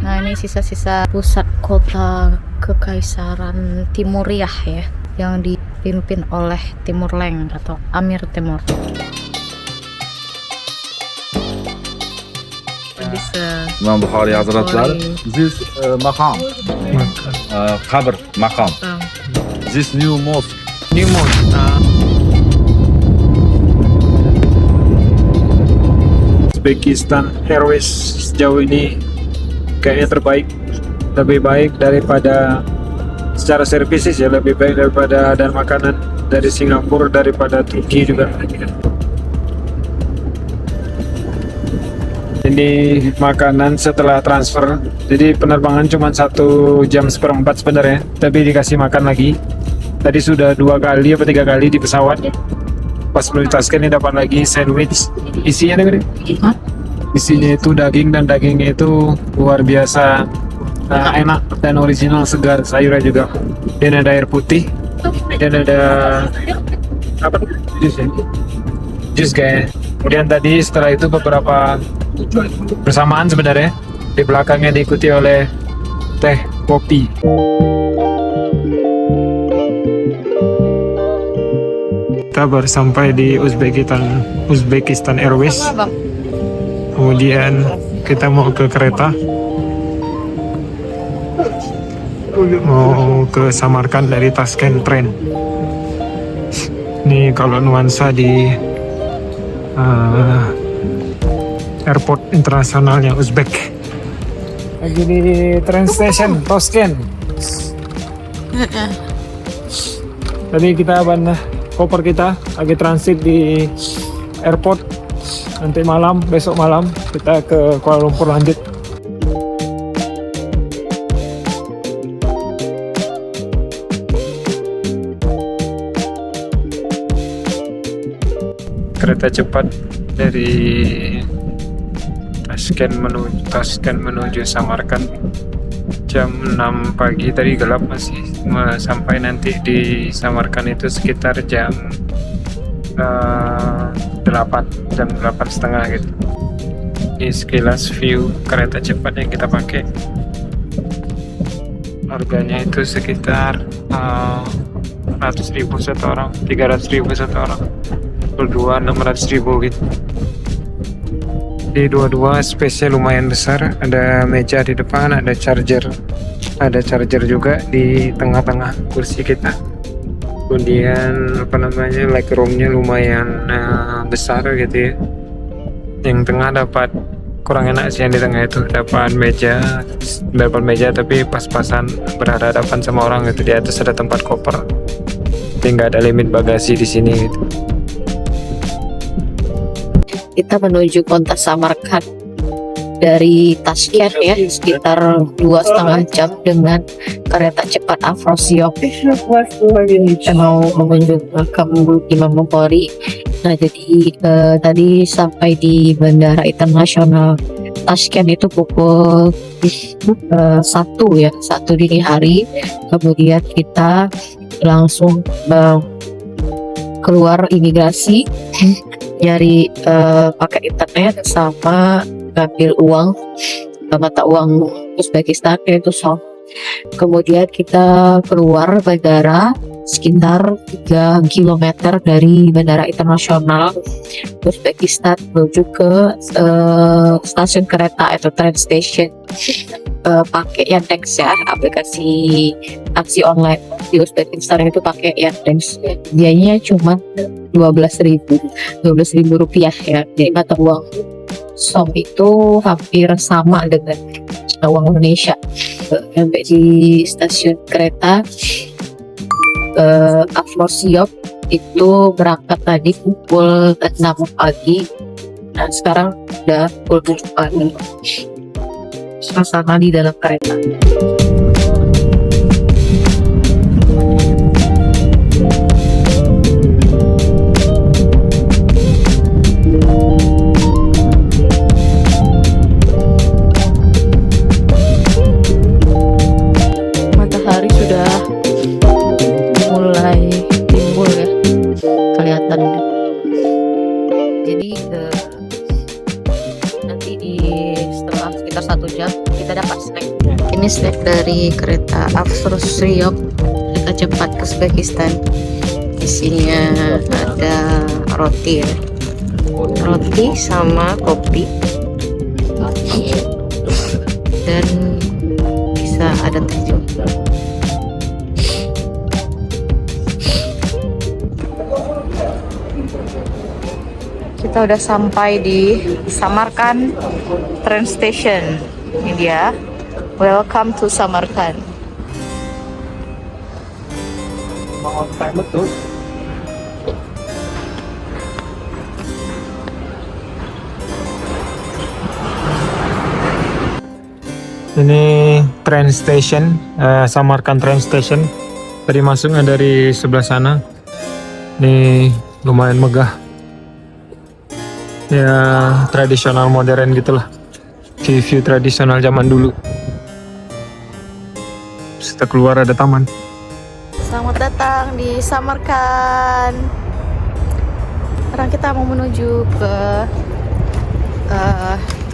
Nah, ini sisa-sisa pusat kota Kekaisaran Timuriah ya, yang dipimpin oleh Timurleng atau Amir Timur. İmam Bukhari Hazretler. This makam. Kabr makam. This new mosque. New mosque. Uzbekistan Airways sejauh ini kayaknya terbaik, lebih baik daripada secara services ya, lebih baik daripada dan makanan dari Singapura, daripada Turki juga. Ini makanan setelah transfer, jadi penerbangan cuma 1 jam seperempat sebenarnya, tapi dikasih makan lagi. Tadi sudah 2 kali atau 3 kali di pesawat. Pas belum ditaskan ini dapat lagi sandwich. Isinya dengerin. Isinya itu daging, dan dagingnya itu luar biasa enak dan original, segar. Sayurnya juga. Dan ada air putih. Dan ada apa? Jus ya? Jus kayak. Kemudian tadi setelah itu beberapa bersamaan sebenarnya. Di belakangnya diikuti oleh teh, kopi. Kita baru sampai di Uzbekistan Airways. Kemudian kita mau ke kereta, mau ke Samarkand dari Tashkent train. Ini kalau nuansa di airport internasionalnya Uzbek. Lagi di train station Tashkent. Tadi kita koper kita lagi transit di airport. Nanti malam, besok malam kita ke Kuala Lumpur lanjut. Kereta cepat dari Tashkent menuju Samarkand jam 6 pagi. Tadi gelap, masih sampai nanti di Samarkand itu sekitar jam 8:30 gitu. Ini sekilas view kereta cepat yang kita pakai. Harganya itu sekitar 100.000 satu orang, 300.000 satu orang, berdua 600.000 gitu. Di dua-dua space-nya lumayan besar, ada meja di depan, ada charger juga di tengah-tengah kursi kita. Kemudian legroomnya lumayan besar gitu ya. Yang tengah dapat, kurang enak sih yang di tengah itu, dapat meja tapi pas-pasan berhadapan sama orang gitu. Di atas ada tempat koper, jadi nggak ada limit bagasi di sini gitu. Kita menuju kota Samarkand dari Tashkent ya, sekitar 2,5 jam dengan kereta cepat Afrosiok. Kita mau mengunjungi makam Imam Bukhari. Nah, jadi tadi sampai di Bandara Internasional Tashkent itu pukul 1 ya, 1 dini hari. Kemudian kita langsung keluar imigrasi, nyari pakai internet sama ngambil uang, mata uang Uzbekistan yaitu SOM. Kemudian kita keluar bandara sekitar 3 km dari Bandara Internasional Uzbekistan menuju ke stasiun kereta atau train station. Pakai Yandex ya, aplikasi taksi online di Uzbekistan itu pakai Yandex. Biayanya cuma 12.000 rupiah ya. Jadi mata uang SOM itu hampir sama dengan uang Indonesia. Sampai di stasiun kereta Afrosiok itu berangkat tadi pukul 6 pagi. Nah, sekarang udah pukul 7 pagi. Suasana di dalam kereta. Matahari sudah mulai timbul ya, kelihatan. Jadi nanti setelah sekitar 1 jam kita dapat Ini snack dari kereta Afrosryok, kereta cepat ke Uzbekistan. Isinya ada roti ya, roti sama kopi, dan bisa ada teh juga. Kita udah sampai di Samarkand train station. Ini dia. Welcome to Samarkand. Betul. Ini train station, Samarkand train station. Tadi masuknya dari sebelah sana. Ini lumayan megah. Ya, tradisional modern gitulah. View tradisional zaman dulu. Setelah keluar ada taman. Selamat datang di Samarkand. Sekarang kita mau menuju ke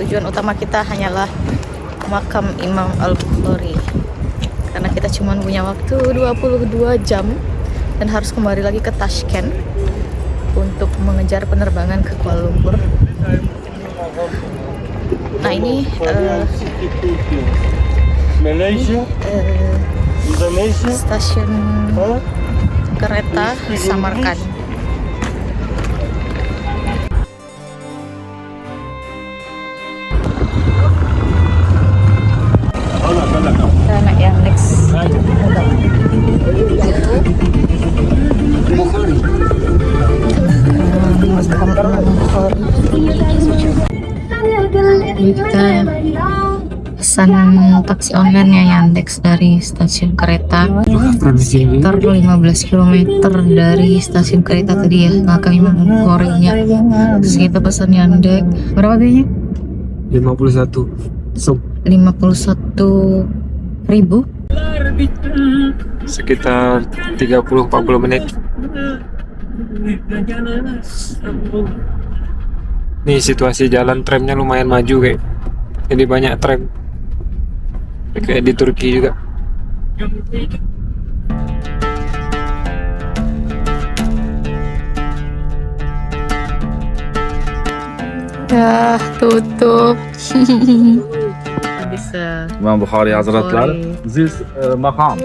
tujuan utama kita hanyalah makam Imam Al-Bukhari. Karena kita cuma punya waktu 22 jam dan harus kembali lagi ke Tashkent untuk mengejar penerbangan ke Kuala Lumpur. Nah ini stasiun kereta Samarkand. Kita naik yang next. Kita pesan taksi online ya Yandex dari stasiun kereta sekitar 15 km dari stasiun kereta tadi ya, makam Imam Al-Bukhari-nya. Terus kita pesan Yandex berapa biayanya? 51. So, 51.000. sekitar 30-40 menit. Nih situasi jalan tramnya lumayan maju kayak. Jadi banyak tram. Kayak di Turki juga. Ya, tutup. Bisa. İmam Bukhari Hazretleri. This makam,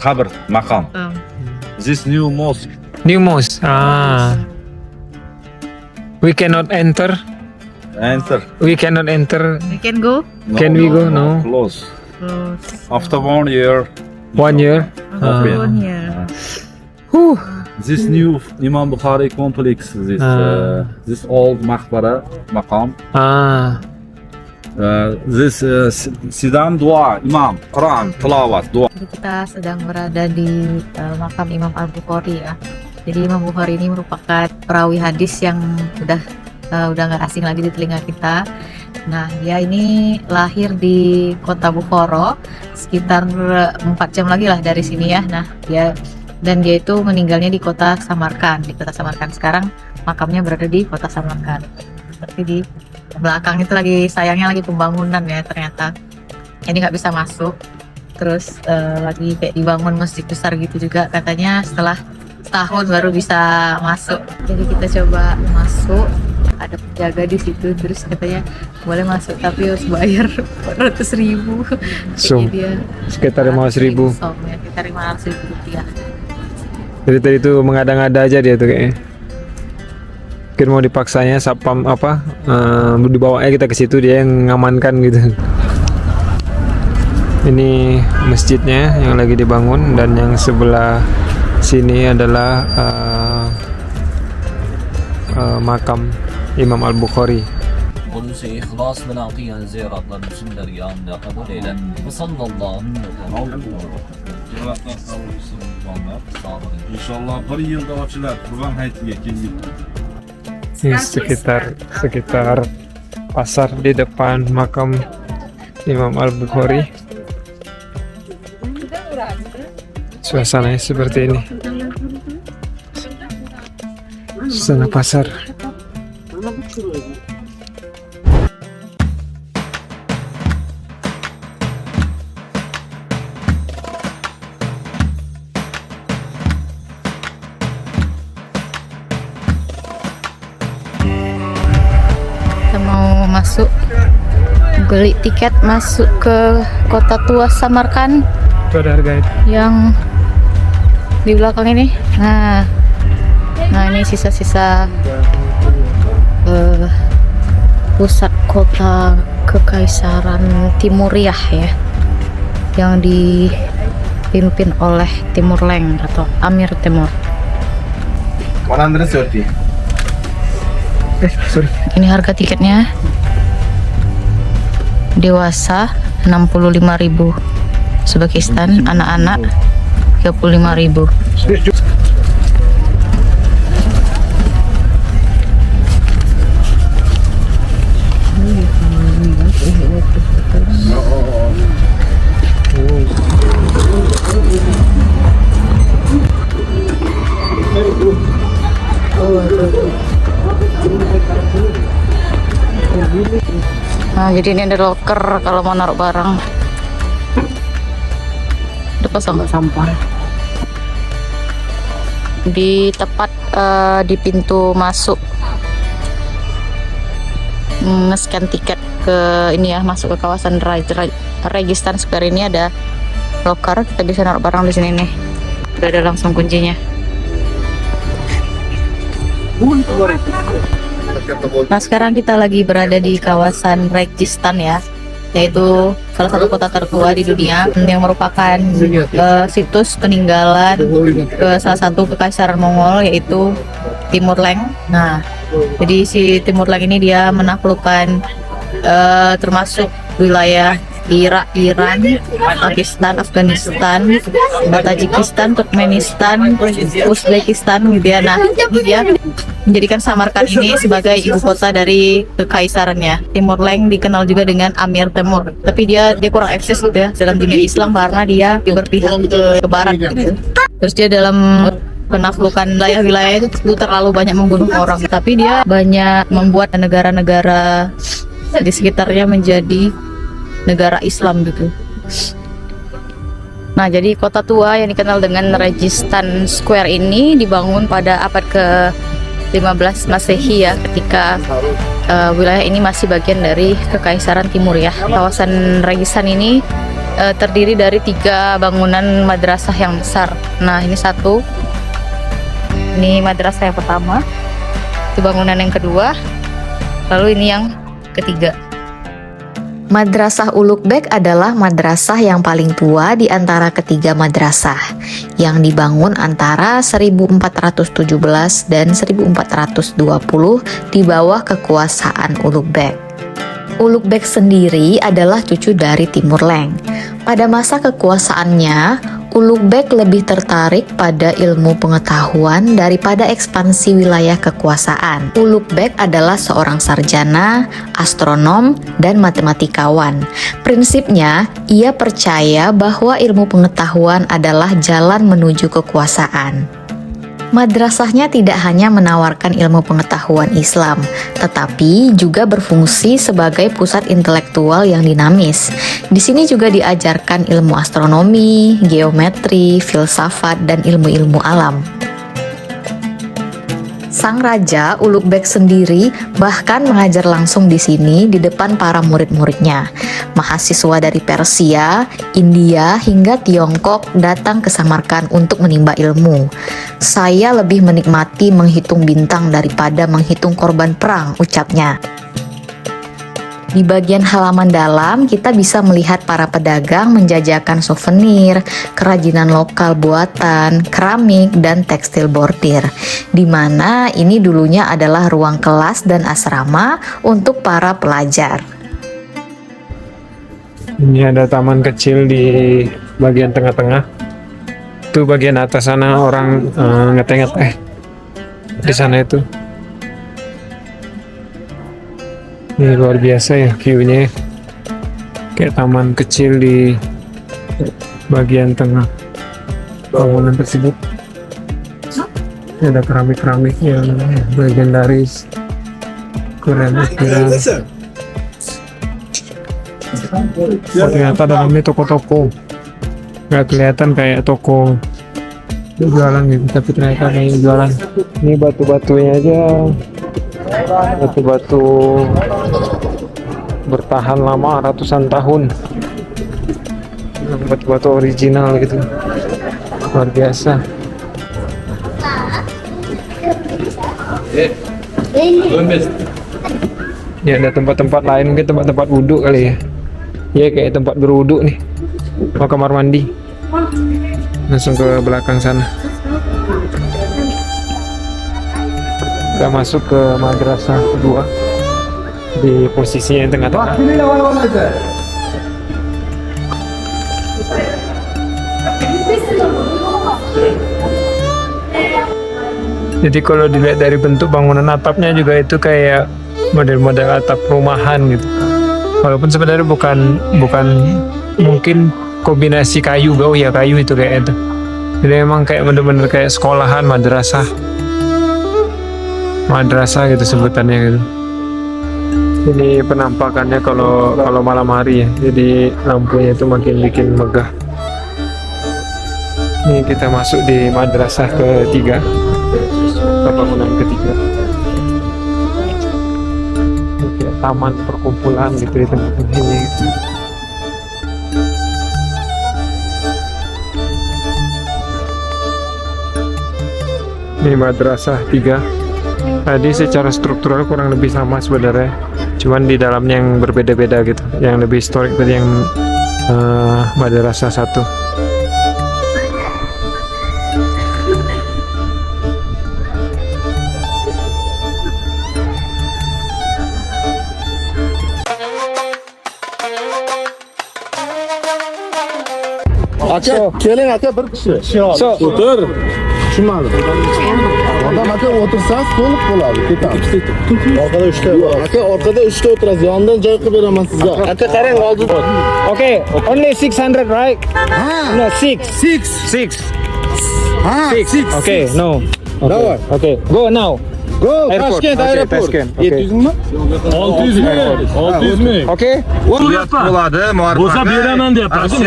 kabr makam. This new mosque. New mosque. We cannot enter. Enter. We cannot enter. We can go. No, Can we go? No. Close. Close. After 1 year. 1 year. Okay. One year. Whew. This new Imam Bukhari complex. This old makbara makam. This sidam dua Imam Quran tilawat dua. Jadi kita sedang berada di makam Imam Al-Bukhari ya. Jadi Imam Bukhari ini merupakan perawi hadis yang udah nggak asing lagi di telinga kita. Nah, dia ini lahir di kota Bukhara, sekitar 4 jam lagi lah dari sini ya. Nah, dia itu meninggalnya di kota Samarkand. Di kota Samarkand sekarang makamnya berada di kota Samarkand. Seperti di belakang itu sayangnya lagi pembangunan ya ternyata. Jadi nggak bisa masuk. Terus lagi kayak dibangun masjid besar gitu juga katanya, setelah setahun baru bisa masuk. Jadi kita coba masuk, ada penjaga di situ, terus katanya boleh masuk tapi harus bayar 400.000. So, Jadi dia sekitar 500.000. ya, sekitar 500.000 rupiah. Jadi tadi itu mengada-ngada aja dia tuh kayaknya. Mungkin mau dipaksanya satpam dibawanya kita ke situ, dia yang ngamankan gitu. Ini masjidnya yang lagi dibangun, dan yang sebelah sini adalah makam Imam Al-Bukhari. ونسي إخلاص من أعطيها زيارة المسلم اليوم قبل إلى وصلى الله İnşallah bir yılda açılar Kurban hayatiga kelib. Ini sekitar pasar di depan makam Imam Al-Bukhari. Suasananya seperti ini. Suasana pasar. beli tiket masuk ke Kota Tua Samarkand Itu ada harga itu. yang di belakang ini. Nah ini sisa-sisa pusat kota Kekaisaran Timuriah ya, yang dipimpin oleh Timur Leng atau Amir Temur. 130. Sorry. Ini harga tiketnya. Dewasa 65.000, Uzbekistan, anak-anak 35.000. Nah, jadi ini ada locker kalau mau naruh barang. Udah pasang sampah. Di tepat di pintu masuk. Nge-scan tiket ke ini ya, masuk ke kawasan Registan Square ini ada locker, kita bisa naruh barang di sini nih. Udah ada langsung kuncinya. Nah sekarang kita lagi berada di kawasan Registan ya, yaitu salah satu kota tertua di dunia yang merupakan situs peninggalan salah satu kekaisaran Mongol, yaitu Timur Leng. Nah jadi si Timur Leng ini dia menaklukkan termasuk wilayah Irak, Iran, Pakistan, Afghanistan, Tajikistan, Turkmenistan, Uzbekistan gitu ya. Nah dia menjadikan Samarkand ini sebagai ibu kota dari kekaisarannya. Timur Leng dikenal juga dengan Amir Temur, tapi dia kurang eksis gitu ya dalam dunia Islam karena dia berpihak ke barat gitu. Terus dia dalam penaklukan wilayah-wilayah itu terlalu banyak membunuh orang, tapi dia banyak membuat negara-negara di sekitarnya menjadi negara Islam gitu. Nah jadi kota tua yang dikenal dengan Registan Square ini dibangun pada abad ke-15 Masehi ya, ketika wilayah ini masih bagian dari Kekaisaran Timuriah. Kawasan Registan ini terdiri dari 3 bangunan madrasah yang besar. Nah ini satu, ini madrasah yang pertama, itu bangunan yang kedua, lalu ini yang ketiga. Madrasah Ulugh-Beg adalah madrasah yang paling tua di antara ketiga madrasah yang dibangun antara 1417 dan 1420 di bawah kekuasaan Ulugh-Beg. Ulugh-Beg sendiri adalah cucu dari Timur Leng. Pada masa kekuasaannya, Ulugh-Beg lebih tertarik pada ilmu pengetahuan daripada ekspansi wilayah kekuasaan. Ulugh-Beg adalah seorang sarjana, astronom, dan matematikawan. Prinsipnya, ia percaya bahwa ilmu pengetahuan adalah jalan menuju kekuasaan. Madrasahnya tidak hanya menawarkan ilmu pengetahuan Islam, tetapi juga berfungsi sebagai pusat intelektual yang dinamis. Di sini juga diajarkan ilmu astronomi, geometri, filsafat, dan ilmu-ilmu alam. Sang Raja Ulugh-Beg sendiri bahkan mengajar langsung di sini di depan para murid-muridnya. Mahasiswa dari Persia, India, hingga Tiongkok datang ke Samarkand untuk menimba ilmu. Saya lebih menikmati menghitung bintang daripada menghitung korban perang, ucapnya. Di bagian halaman dalam, kita bisa melihat para pedagang menjajakan souvenir, kerajinan lokal buatan, keramik, dan tekstil bordir, di mana ini dulunya adalah ruang kelas dan asrama untuk para pelajar. Ini ada taman kecil di bagian tengah-tengah. Itu bagian atas sana orang ngeteh-ngeteh. Di sana itu. Ini luar biasa ya view-nya. Kayak taman kecil di bagian tengah bangunan tersebut. Ini ada keramik-keramik yang legendaris. Keren. Oh, ternyata dalamnya toko-toko. Nggak kelihatan kayak toko jualan gitu, tapi ternyata kayak jualan. Ini batu-batunya aja, batu-batu bertahan lama ratusan tahun. Batu-batu original gitu, luar biasa. Ya ada tempat-tempat lain, mungkin tempat-tempat wudhu kali ya. Ya kayak tempat berwudhu nih. Mau kamar mandi. Langsung ke belakang sana. Kita masuk ke madrasah kedua di posisinya yang tengah-tengah. Jadi kalau dilihat dari bentuk bangunan atapnya juga itu kayak model-model atap rumahan gitu. Walaupun sebenarnya bukan mungkin kombinasi kayu, ya kayu itu kayak itu. Jadi emang kayak bener-bener kayak sekolahan, madrasah gitu sebutannya gitu. Ini penampakannya kalau malam hari ya. Jadi lampunya itu makin bikin megah. Ini kita masuk di madrasah ketiga, bangunan ketiga. Ini kayak taman perkumpulan gitu di tempat ini. Gitu. Ini madrasah 3. Tadi secara struktural kurang lebih sama sebenarnya, cuman di dalamnya yang berbeda-beda gitu. Yang lebih historik tadi yang madrasah 1. Gelin aka bir kishi. O'tir. Tushunmadim. Odam aka o'tirsangiz to'liq bo'ladi. Ketamiz. Orqada 3 ta. Aka orqada 3 ta o'tirasiz. Yondan joy qilib beraman sizga. Aka qarang oldida. Okay, only 600, right? No, 6. 6. Ha, 6. Okay, no. Давай. Okay, go now. Go Airport. Toshkent Okay, aeroport. Tashkent. Okay. 700 mi? 600 mi? 600 mi? Okay. Bo'ladi, muarraf. Bo'lsa beraman deyapti.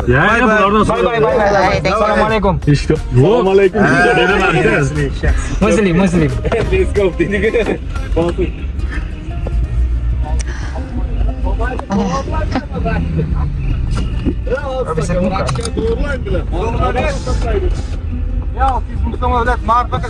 Ya, bulardan Bye. Assalamualaikum. Assalomu alaykum. Beraman. Muslim. Ya, siz Mustafa Devlet marifete